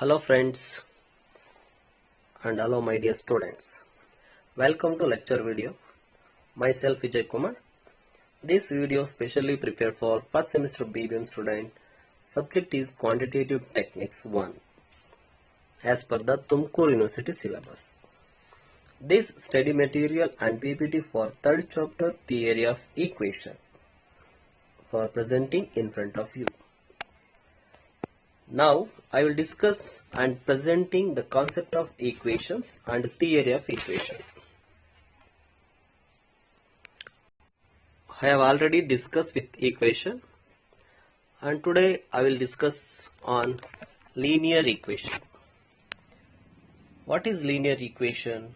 Hello friends and hello my dear students. Welcome to lecture video. Myself Vijay Kumar. This video specially prepared for first semester BBM student. Subject is Quantitative Techniques 1 as per the Tumkur University syllabus. This study material and PPT for third chapter theory of equation for presenting in front of you. Now I will discuss and presenting the concept of equations and theory of equation. I have already discussed with equation and today I will discuss on linear equation. What is linear equation?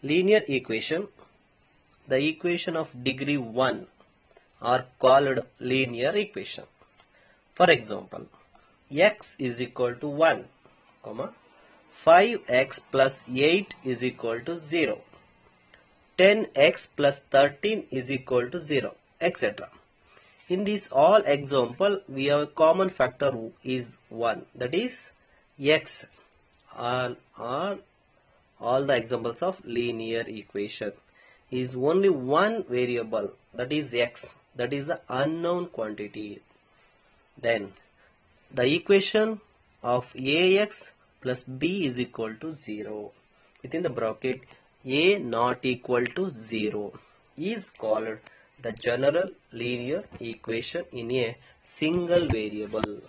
Linear equation, the equation of degree 1 are called linear equation. For example, x is equal to 1, 5x plus 8 is equal to 0, 10x plus 13 is equal to 0, etc. In this all example, we have a common factor is 1, that is x. All the examples of linear equation is only one variable, that is x. That is the unknown quantity. Then the equation of ax plus b is equal to 0 within the bracket a not equal to 0 is called the general linear equation in a single variable.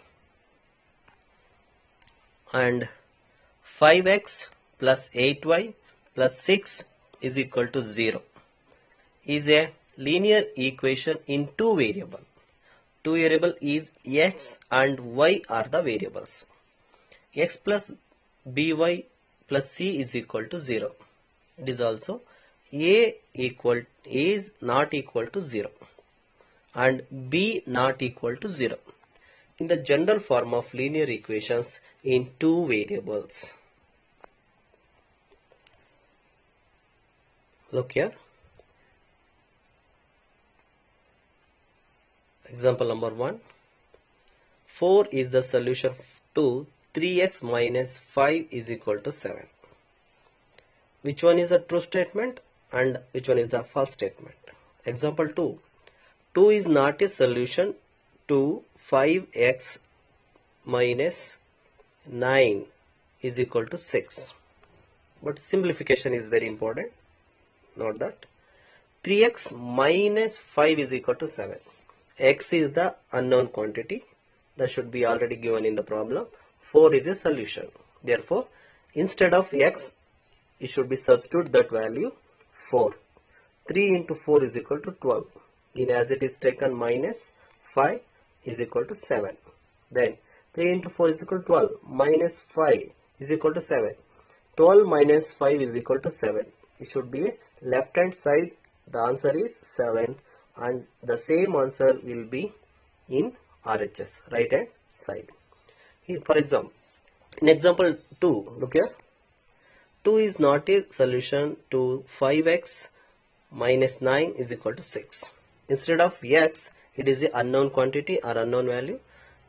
And 5x plus 8y plus 6 is equal to 0 is a linear equation in two variables. Two variable is x and y are the variables. X plus by plus c is equal to 0. It is also a is not equal to 0 and b not equal to 0 in the general form of linear equations in two variables. Look here. Example number 1. 4 is the solution to 3x minus 5 is equal to 7. Which one is a true statement and which one is the false statement? Example 2. 2 is not a solution to 5x minus 9 is equal to 6. But simplification is very important. Note that 3x minus 5 is equal to 7. X is the unknown quantity that should be already given in the problem. 4 is a solution. Therefore, instead of x, it should be substitute that value 4. 3 into 4 is equal to 12. In as it is taken minus 5 is equal to 7. Then 3 into 4 is equal to 12. Minus 5 is equal to 7. 12 minus 5 is equal to 7. It should be left hand side. The answer is 7. And the same answer will be in RHS, right hand side. Here, for example, in example 2, look here. 2 is not a solution to 5x minus 9 is equal to 6. Instead of x, it is a unknown quantity or unknown value.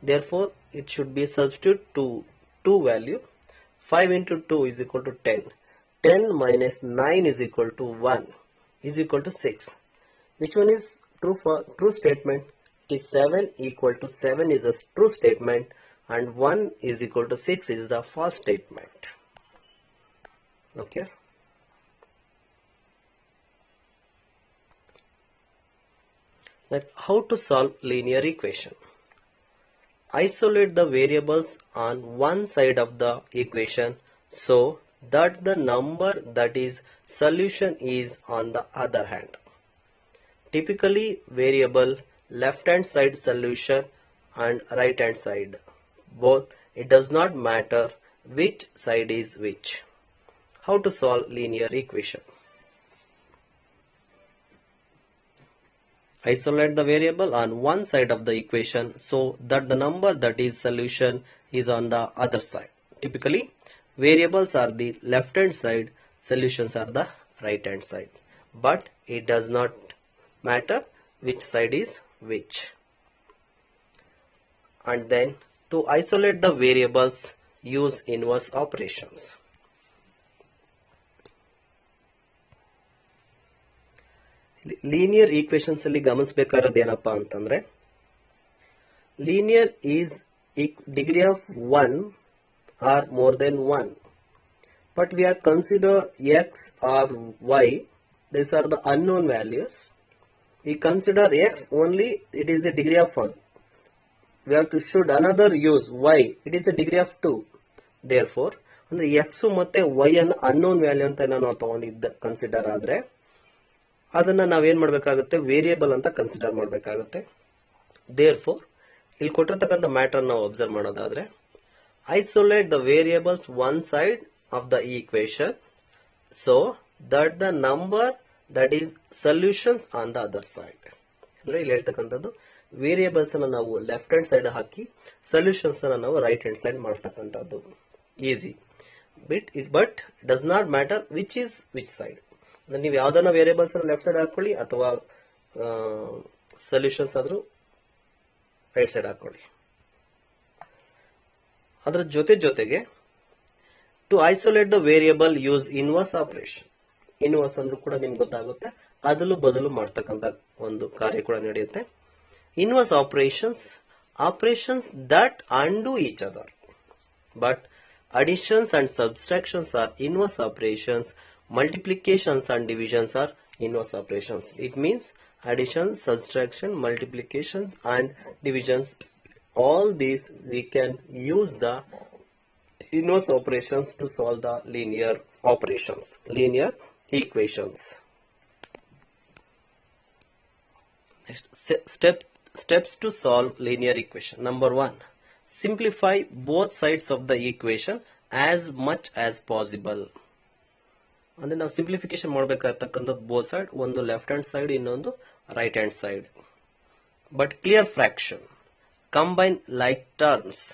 Therefore, it should be substitute to 2 value. 5 into 2 is equal to 10. 10 minus 9 is equal to 1 is equal to 6. Which one is true for true statement? It is 7 equal to 7 is a true statement and 1 is equal to 6 is the false statement. Okay. Now, how to solve linear equation? Isolate the variables on one side of the equation so that the number that is solution is on the other hand. Typically variable left hand side solution and right hand side. Both, it does not matter which side is which. How to solve linear equation? Isolate the variable on one side of the equation so that the number that is solution is on the other side. Typically variables are the left hand side, solutions are the right hand side. But it does not matter which side is which. and then to isolate the variables use inverse operations. Linear equations ಅಲ್ಲಿ ಗಮನಿಸಬೇಕಾಗಿರೋದು ಏನಪ್ಪಾ ಅಂತಂದ್ರೆ linear is degree of 1 or more than 1, but we are consider x or y, these are the unknown values. We consider x only, it is a degree of 1. We have to should another use y, it is a degree of 2. Therefore ಅಂದ್ರೆ x ಮತ್ತೆ y ಅನ್ನು unknown value ಅಂತ ನಾವು ತಗೊಂಡಿದ್ದ consider ಆದ್ರೆ ಅದನ್ನ ನಾವೇನ್ ಮಾಡಬೇಕಾಗುತ್ತೆ ವೇರಿಯೇಬಲ್ ಅಂತ ಕನ್ಸಿಡರ್ ಮಾಡಬೇಕಾಗುತ್ತೆ. Therefore ಇಲ್ಲಿ ಕೊಟ್ಟಿರತಕ್ಕಂತ ಮ್ಯಾಟರ್ ನಾವು ಅಬ್ಸರ್ವ್ ಮಾಡೋದಾದ್ರೆ isolate the variables one side of the equation so that the number that is solutions on the other side. ಅಂದ್ರೆ ಇಲ್ಲಿ ಹೇಳ್ತಕ್ಕಂಥದ್ದು ವೇರಿಯೇಬಲ್ಸ್ ಅನ್ನು ನಾವು ಲೆಫ್ಟ್ ಹ್ಯಾಂಡ್ ಸೈಡ್ ಹಾಕಿ ಸೊಲ್ಯೂಷನ್ಸ್ ಅನ್ನು ನಾವು ರೈಟ್ ಹ್ಯಾಂಡ್ ಸೈಡ್ ಮಾಡ್ತಕ್ಕಂಥದ್ದು easy. But does not matter which is which side. ಅಂದ್ರೆ ನೀವು ಯಾವ್ದನ್ನ ವೇರಿಯೇಬಲ್ಸ್ ಅನ್ನು ಲೆಫ್ಟ್ ಸೈಡ್ ಹಾಕೊಳ್ಳಿ ಅಥವಾ ಸೊಲ್ಯೂಷನ್ಸ್ ಆದ್ರೂ ರೈಟ್ ಸೈಡ್ ಹಾಕೊಳ್ಳಿ. ಅದರ ಜೊತೆಗೆ to isolate the variable use inverse operation. Inverse ಅಂದ್ರೂ ಕೂಡ ನಿಮ್ಗೆ ಗೊತ್ತಾಗುತ್ತೆ, ಅದಲು ಬದಲು ಮಾಡ್ತಕ್ಕಂಥ ಒಂದು ಕಾರ್ಯ ಕೂಡ ನಡೆಯುತ್ತೆ. Inverse operations that undo each other, but additions and subtractions are inverse operations, multiplications and divisions are inverse operations. It means addition, subtraction, multiplications and divisions, all these we can use the inverse operations to solve the linear operations, linear equations. Next, steps to solve linear equation. Number 1, simplify both sides of the equation as much as possible. ಅಂದ್ರೆ ನಾವು simplification ಮಾಡಬೇಕಾಗಿರ್ತಕ್ಕಂಥದ್ದು both side, ಒಂದು left hand side ಇನ್ನೊಂದು right hand side. But clear fraction, combine like terms.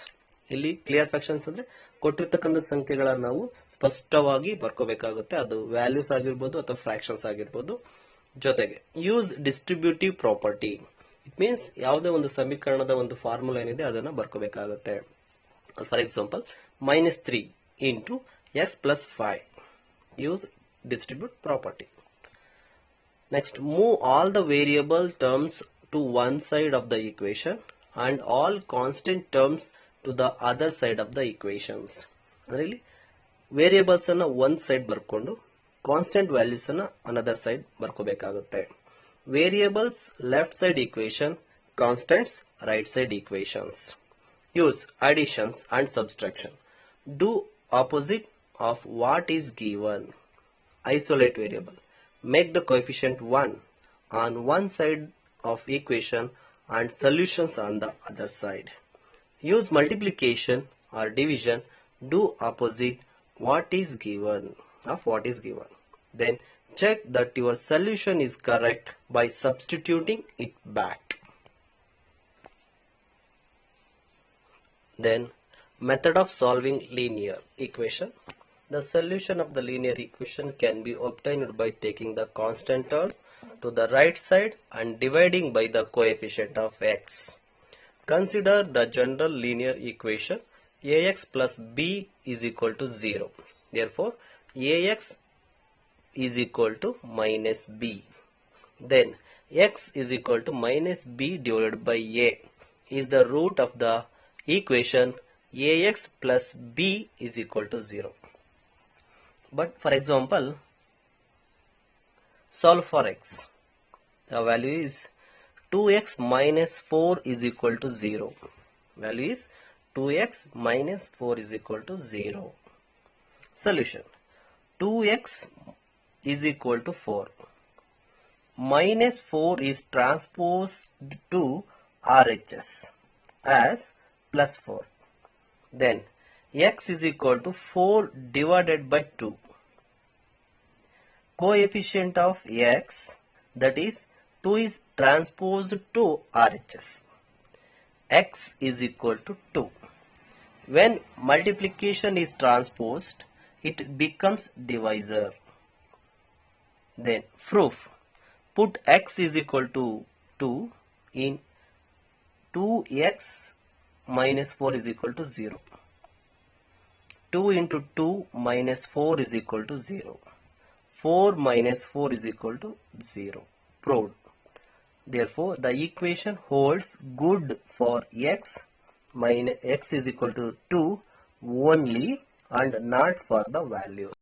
ಇಲ್ಲಿ clear fractions ಅಂದ್ರೆ ಕೊಟ್ಟಿರ್ತಕ್ಕಂಥ ಸಂಖ್ಯೆಗಳನ್ನು ನಾವು ಸ್ಪಷ್ಟವಾಗಿ ಬರ್ಕೋಬೇಕಾಗುತ್ತೆ, ಅದು ವ್ಯಾಲ್ಯೂಸ್ ಆಗಿರ್ಬೋದು ಅಥವಾ ಫ್ರಾಕ್ಷನ್ಸ್ ಆಗಿರ್ಬೋದು. ಜೊತೆಗೆ use distributive property. It means ಯಾವುದೇ ಒಂದು ಸಮೀಕರಣದ ಒಂದು ಫಾರ್ಮುಲಾ ಏನಿದೆ ಅದನ್ನ ಬರ್ಕೋಬೇಕಾಗುತ್ತೆ. For example -3 into x plus 5. Use distribute property. Next, move all the variable terms to one side of the equation and all constant terms to the other side of the equations. ಅಂದ್ರೆ ಇಲ್ಲಿ variables ಅನ್ನ ಒಂದ್ side ಬರ್ಕೊಂಡು constant values ಅನ್ನ another side ಬರ್ಕೋಬೇಕಾಗುತ್ತೆ. Variables left side equation, constants right side equations. Use additions and subtraction. Do opposite of what is given. Isolate variable. Make the coefficient 1 on one side of equation and solutions on the other side. Use multiplication or division. Do opposite what is given of what is given. Then check that your solution is correct by substituting it back. Then method of solving linear equation. The solution of the linear equation can be obtained by taking the constant term to the right side and dividing by the coefficient of x. Consider the general linear equation ax plus b is equal to 0. Therefore ax is equal to minus b. Then x is equal to minus b divided by a is the root of the equation ax plus b is equal to 0. But for example, solve for x. The value is 2x minus 4 is equal to 0. Value is 2x minus 4 is equal to 0. Solution: 2x is equal to 4. Minus 4 is transposed to RHS as plus 4. Then x is equal to 4 divided by 2. Coefficient of x, that is 2, is transposed to RHS. X is equal to 2. When multiplication is transposed, it becomes divisor. Then proof: put x is equal to 2 in 2x minus 4 is equal to 0. 2 into 2 minus 4 is equal to 0. 4 minus 4 is equal to 0. Proved. Therefore, the equation holds good for x minus x is equal to 2 only and not for the value.